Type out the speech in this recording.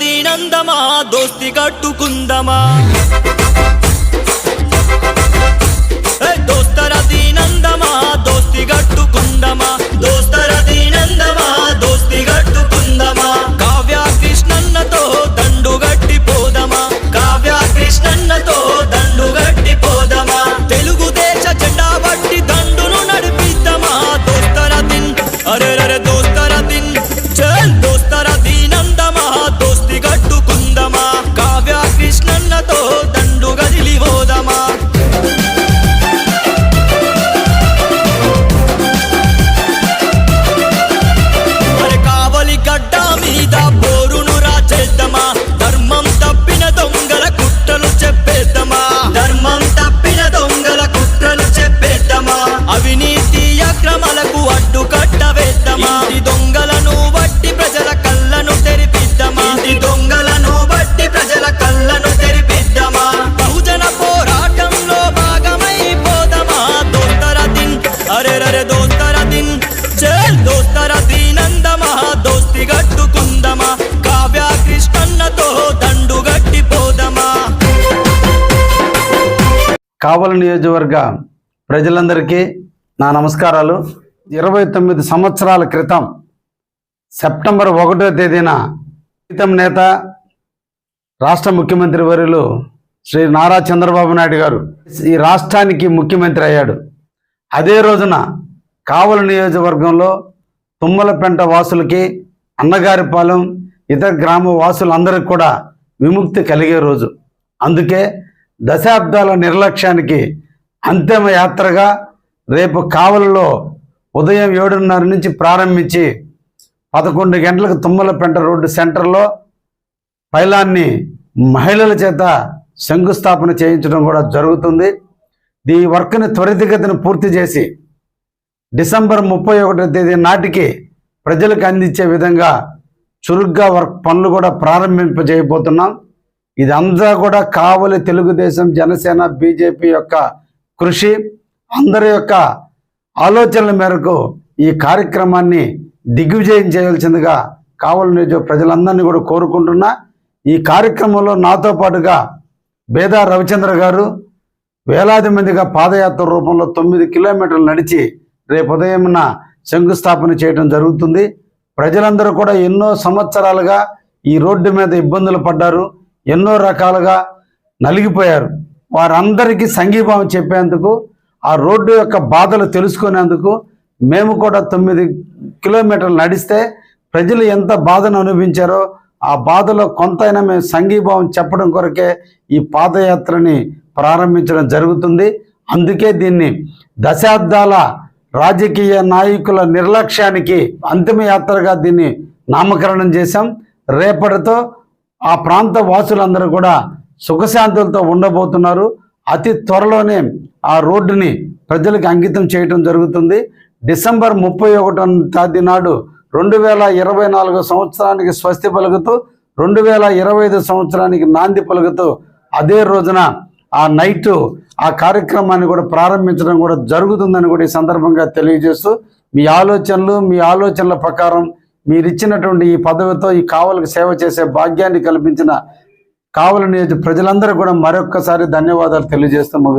దీనందమా దోస్తి కట్టుకుందమా దోస్తర దీనందమా దోస్తి కట్టుకుందమా దోస్తర దీనందమా దోస్తి కట్టుకుందమా కావ్య కృష్ణన్నతో దండు గట్టి పోదమా కావ్య కృష్ణన్నతో దండు గట్టి పోదమా తెలుగుదేశ జెండా బట్టి దండును నడిపిద్దామా దోస్తర దిన్ అరే దోస్తర దిన్ చల్ దోస్తర దీనందమా దోస్తి కట్టుకుందమా కావ్య కృష్ణన్నతో దండు గదిలి పోదమా గడ్డ మీద బోరును రాచేద్దామా ధర్మం తప్పిన దొంగల కుట్రలు చెప్పేద్దామా ధర్మం తప్పిన దొంగల కుట్రలు చెప్పేద్దామా అవినీతి అక్రమాలకు అడ్డు కట్టవేద్దామా ఈ దొంగలను బట్టి ప్రజల కళ్ళను తెరిపిద్దామా ఈ దొంగలను బట్టి ప్రజల కళ్ళను తెరిపిద్దామా బహుజన పోరాటంలో భాగమైపోదామా దోస్తర దిన్ అరే దోస్తర దిన్ చల్ దోస్తర దీనందమా దోస్తి గట్టుకుందమా కావ్య కృష్ణన్నతో దండు గట్టి పోదమా. కావలి నియోజకవర్గ ప్రజలందరికీ నా నమస్కారాలు. 29 సంవత్సరాల క్రితం సెప్టెంబర్ 1వ తేదీన ప్రీతం నేత రాష్ట్ర ముఖ్యమంత్రి వర్యులు శ్రీ నారా చంద్రబాబు నాయుడు గారు ఈ రాష్ట్రానికి ముఖ్యమంత్రి అయ్యాడు. అదే రోజున కావలి నియోజకవర్గంలో తుమ్మలపెంట వాసులకి అన్నగారిపాలెం ఇతర గ్రామ వాసులందరికీ కూడా విముక్తి కలిగే రోజు. అందుకే దశాబ్దాల నిర్లక్ష్యానికి అంతిమ యాత్రగా రేపు కావలిలో ఉదయం 7:30 నుంచి ప్రారంభించి 11 గంటలకు తుమ్మలపెంట రోడ్డు సెంటర్లో పైలాన్ని మహిళల చేత శంకుస్థాపన చేయించడం కూడా జరుగుతుంది. ఈ వర్క్ని త్వరితగతిన పూర్తి చేసి డిసెంబర్ 31వ తేదీ నాటికి ప్రజలకు అందించే విధంగా చురుగ్గా పనులు కూడా ప్రారంభింపజేయబోతున్నాం. ఇదంతా కూడా కావలి తెలుగుదేశం జనసేన బీజేపీ యొక్క కృషి, అందరి యొక్క ఆలోచనల మేరకు ఈ కార్యక్రమాన్ని దిగ్విజయం చేయాల్సిందిగా కావలి నియోజక ప్రజలందరినీ కూడా కోరుకుంటున్నా. ఈ కార్యక్రమంలో నాతో పాటుగా బేదా రవిచంద్ర గారు వేలాది మందిగా పాదయాత్ర రూపంలో 9 కిలోమీటర్లు నడిచి రేపు ఉదయంన శంకుస్థాపన చేయడం జరుగుతుంది. ప్రజలందరూ కూడా ఎన్నో సంవత్సరాలుగా ఈ రోడ్డు మీద ఇబ్బందులు పడ్డారు, ఎన్నో రకాలుగా నలిగిపోయారు. వారందరికీ సంఘీభావం చెప్పేందుకు, ఆ రోడ్డు యొక్క బాధలు తెలుసుకునేందుకు మేము కూడా 9 కిలోమీటర్లు నడిస్తే ప్రజలు ఎంత బాధను అనుభవించారో ఆ బాధలో కొంతైనా మేము సంఘీభావం చెప్పడం కొరకే ఈ పాదయాత్రని ప్రారంభించడం జరుగుతుంది. అందుకే దీన్ని దశాబ్దాల రాజకీయ నాయకుల నిర్లక్ష్యానికి అంతిమ యాత్రగా దీన్ని నామకరణం చేశాం. రేపటితో ఆ ప్రాంత వాసులందరూ కూడా సుఖశాంతులతో ఉండబోతున్నారు. అతి త్వరలోనే ఆ రోడ్డుని ప్రజలకు అంకితం చేయడం జరుగుతుంది. డిసెంబర్ 31వ తేదీ నాడు 2024 సంవత్సరానికి స్వస్తి పలుకుతూ 2025 సంవత్సరానికి నాంది పలుకుతూ అదే రోజున ఆ నైటు ఆ కార్యక్రమాన్ని కూడా ప్రారంభించడం కూడా జరుగుతుందని కూడా ఈ సందర్భంగా తెలియజేస్తూ, మీ ఆలోచనల ప్రకారం మీరు ఇచ్చినటువంటి ఈ పదవితో ఈ కావలికి సేవ చేసే భాగ్యాన్ని కల్పించిన కావలి నియోజక ప్రజలందరూ కూడా మరొక్కసారి ధన్యవాదాలు తెలియజేస్తూ ముగిస్తాను.